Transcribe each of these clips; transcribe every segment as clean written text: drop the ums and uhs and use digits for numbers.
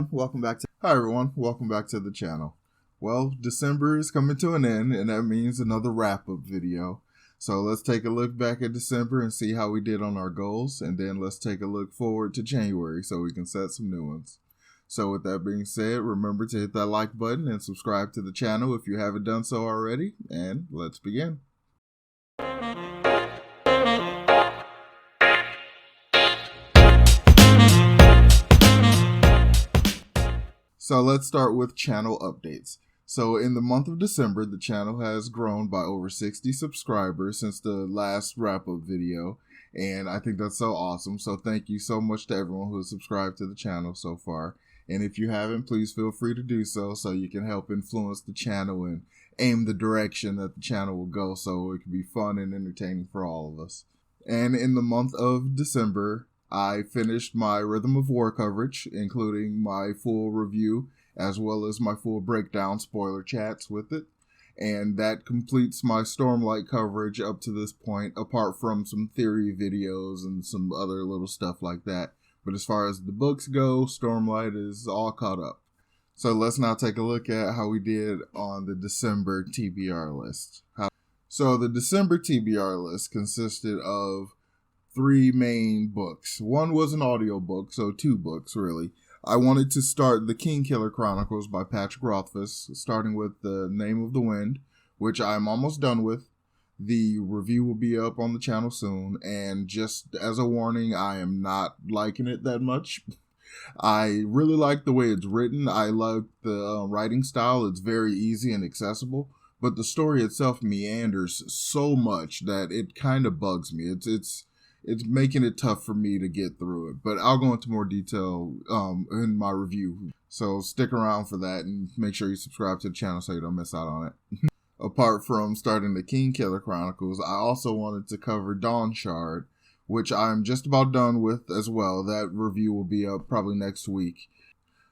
Hi everyone, welcome back to the channel. Well, December is coming to an end, and that means another wrap-up video. So let's take a look back at December and see how we did on our goals, and then let's take a look forward to January so we can set some new ones. So with that being said, remember to hit that like button and subscribe to the channel if you haven't done so already, and let's begin. So let's start with channel updates. So in the month of December, the channel has grown by over 60 subscribers since the last wrap-up video, and I think that's so awesome. So thank you so much to everyone who has subscribed to the channel so far. And if you haven't, please feel free to do so you can help influence the channel and aim the direction that the channel will go so it can be fun and entertaining for all of us. And in the month of December, I finished my Rhythm of War coverage, including my full review, as well as my full breakdown spoiler chats with it. And that completes my Stormlight coverage up to this point, apart from some theory videos and some other little stuff like that. But as far as the books go, Stormlight is all caught up. So let's now take a look at how we did on the December TBR list. So the December TBR list consisted of 3 main books. One was an audiobook, so 2 books really. I wanted to start The Kingkiller Chronicles by Patrick Rothfuss, starting with The Name of the Wind, which I'm almost done with. The review will be up on the channel soon, and just as a warning, I am not liking it that much. I really like the way it's written. I like the writing style. It's very easy and accessible, but the story itself meanders so much that it kind of bugs me. It's making it tough for me to get through it, but I'll go into more detail in my review. So stick around for that and make sure you subscribe to the channel so you don't miss out on it. Apart from starting the Kingkiller Chronicles, I also wanted to cover Dawn Shard, which I'm just about done with as well. That review will be up probably next week.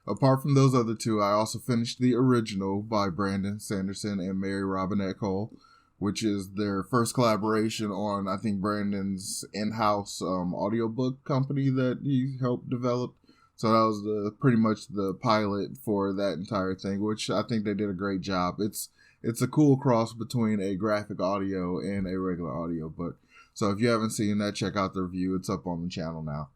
Apart from those other 2, I also finished the original by Brandon Sanderson and Mary Robinette Cole, which is their first collaboration on, I think, Brandon's in-house audiobook company that he helped develop. So that was pretty much the pilot for that entire thing, which I think they did a great job. It's a cool cross between a graphic audio and a regular audiobook. So if you haven't seen that, check out the review. It's up on the channel now.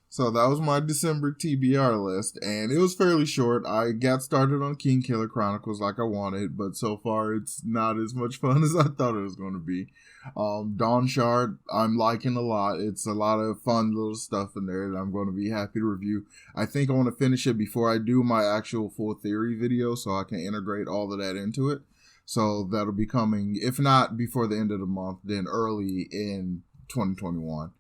So that was my December TBR list, and it was fairly short. I got started on Kingkiller Chronicles like I wanted, but so far it's not as much fun as I thought it was going to be. Dawn Shard, I'm liking a lot. It's a lot of fun little stuff in there that I'm going to be happy to review. I think I want to finish it before I do my actual full theory video so I can integrate all of that into it. So that'll be coming, if not before the end of the month, then early in 2021.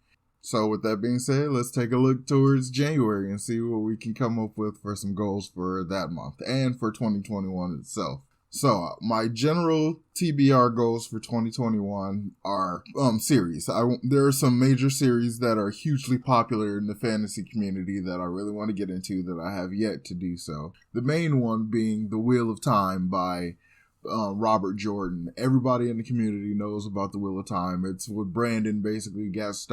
So with that being said, let's take a look towards January and see what we can come up with for some goals for that month and for 2021 itself. So my general TBR goals for 2021 are series. There are some major series that are hugely popular in the fantasy community that I really want to get into that I have yet to do so. The main one being The Wheel of Time by Robert Jordan. Everybody in the community knows about The Wheel of Time. It's what Brandon basically got his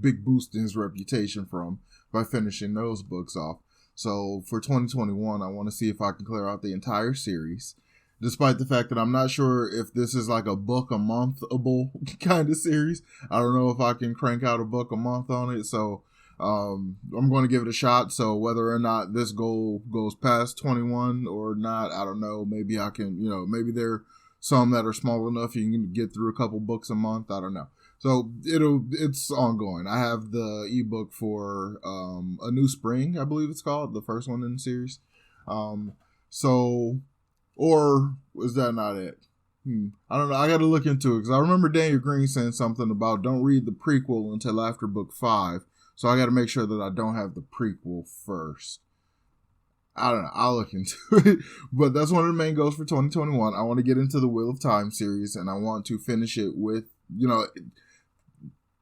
big boost in his reputation from by finishing those books off. So for 2021, I want to see if I can clear out the entire series, despite the fact that I'm not sure if this is like a book a month-able kind of series. I don't know if I can crank out a book a month on it, so I'm going to give it a shot. So whether or not this goal goes past 21 or not, I don't know. Maybe I can, maybe there are some that are small enough you can get through a couple books a month. I don't know. So it's ongoing. I have the ebook for A New Spring, I believe it's called, the first one in the series. Or is that not it? I don't know. I got to look into it because I remember Daniel Green saying something about don't read the prequel until after book 5. So I got to make sure that I don't have the prequel first. I don't know. I'll look into it. But that's one of the main goals for 2021. I want to get into the Wheel of Time series, and I want to finish it with,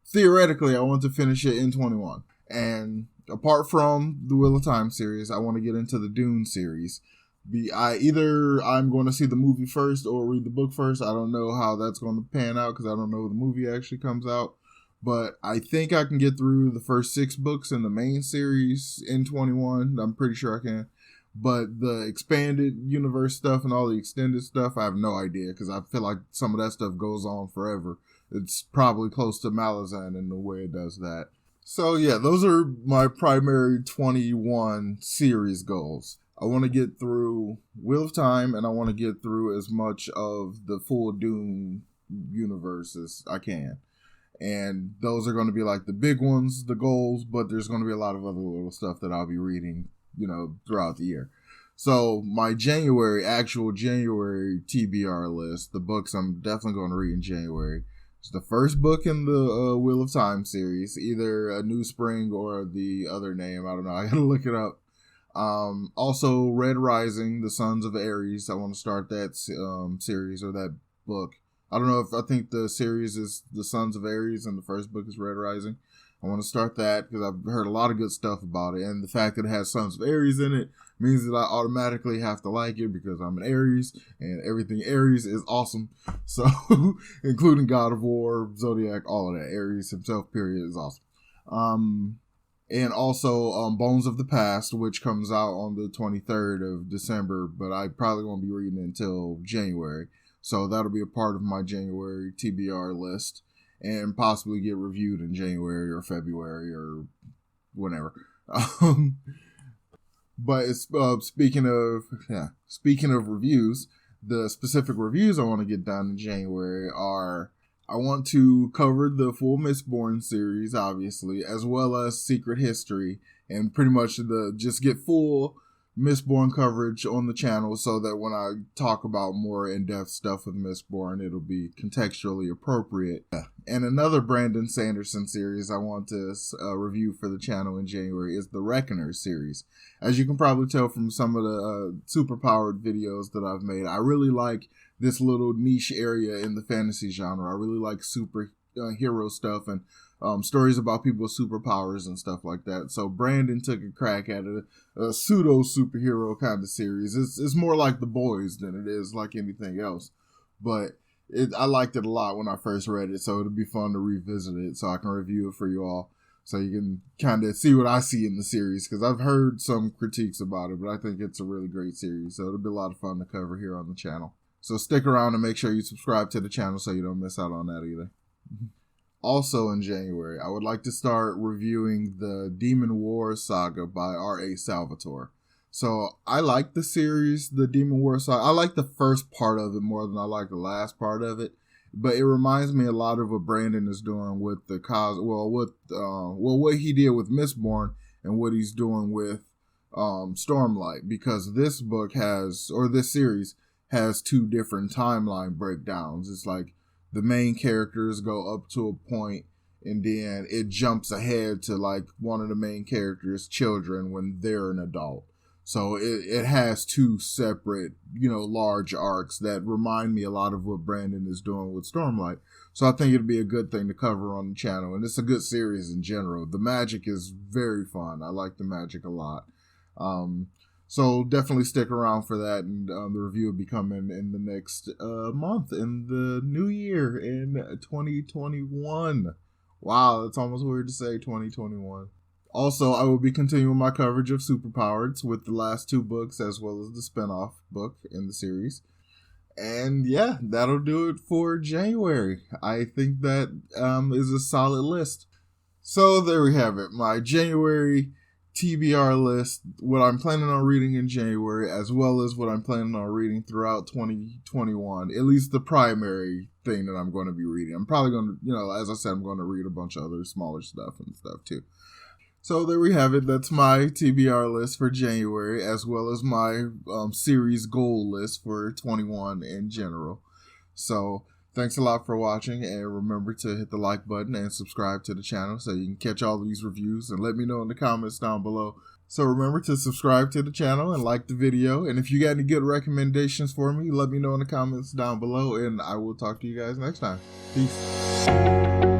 theoretically, I want to finish it in 21. And apart from the Wheel of Time series, I want to get into the Dune series. I'm going to see the movie first or read the book first. I don't know how that's going to pan out because I don't know when the movie actually comes out. But I think I can get through the first 6 books in the main series in 21. I'm pretty sure I can. But the expanded universe stuff and all the extended stuff, I have no idea, because I feel like some of that stuff goes on forever. It's probably close to Malazan in the way it does that. So yeah, those are my primary 21 series goals. I want to get through Wheel of Time, and I want to get through as much of the full Doom universe as I can. And those are going to be like the big ones, the goals, but there's going to be a lot of other little stuff that I'll be reading, throughout the year. So my actual January TBR list, the books I'm definitely going to read in January. It's the first book in the Wheel of Time series, either A New Spring or the other name. I don't know. I got to look it up. Also Red Rising, The Sons of Ares. I want to start that series or that book. I don't know I think the series is The Sons of Ares and the first book is Red Rising. I want to start that because I've heard a lot of good stuff about it. And the fact that it has Sons of Ares in it means that I automatically have to like it because I'm an Aries and everything Aries is awesome. So, including God of War, Zodiac, all of that. Ares himself, period, is awesome. And also Bones of the Past, which comes out on the 23rd of December, but I probably won't be reading it until January. So that'll be a part of my January TBR list and possibly get reviewed in January or February or whenever. But it's, speaking of reviews, the specific reviews I want to get done in January are, I want to cover the full Mistborn series, obviously, as well as Secret History, and pretty much just get full Mistborn coverage on the channel so that when I talk about more in-depth stuff with Mistborn, it'll be contextually appropriate. And another Brandon Sanderson series I want to review for the channel in January is the Reckoner series. As you can probably tell from some of the superpowered videos that I've made, I really like this little niche area in the fantasy genre. I really like superhero stuff and stories about people with superpowers and stuff like that. So Brandon took a crack at a pseudo superhero kind of series. It's more like The Boys than it is like anything else. But I liked it a lot when I first read it, so it'll be fun to revisit it so I can review it for you all. So you can kind of see what I see in the series, because I've heard some critiques about it, but I think it's a really great series. So it'll be a lot of fun to cover here on the channel. So stick around and make sure you subscribe to the channel so you don't miss out on that either. Also in January, I would like to start reviewing the Demon War Saga by R.A. Salvatore. So I like the series, the Demon War Saga. I like the first part of it more than I like the last part of it. But it reminds me a lot of what Brandon is doing with the what he did with Mistborn and what he's doing with Stormlight, because this series has 2 different timeline breakdowns. It's like the main characters go up to a point and then it jumps ahead to like one of the main characters' children when they're an adult. So it has 2 separate, large arcs that remind me a lot of what Brandon is doing with Stormlight. So I think it'd be a good thing to cover on the channel. And it's a good series in general. The magic is very fun. I like the magic a lot. So definitely stick around for that. And the review will be coming in the next month, in the new year, in 2021. Wow, that's almost weird to say, 2021. Also, I will be continuing my coverage of Superpowered with the last 2 books as well as the spinoff book in the series. And yeah, that'll do it for January. I think that is a solid list. So there we have it. My January TBR list, what I'm planning on reading in January, as well as what I'm planning on reading throughout 2021. At least the primary thing that I'm going to be reading. I'm probably going to, as I said, I'm going to read a bunch of other smaller stuff and stuff too. So there we have it. That's my TBR list for January, as well as my series goal list for 21 in general. So thanks a lot for watching, and remember to hit the like button and subscribe to the channel so you can catch all these reviews, and let me know in the comments down below. So remember to subscribe to the channel and like the video, and if you got any good recommendations for me, let me know in the comments down below, and I will talk to you guys next time. Peace.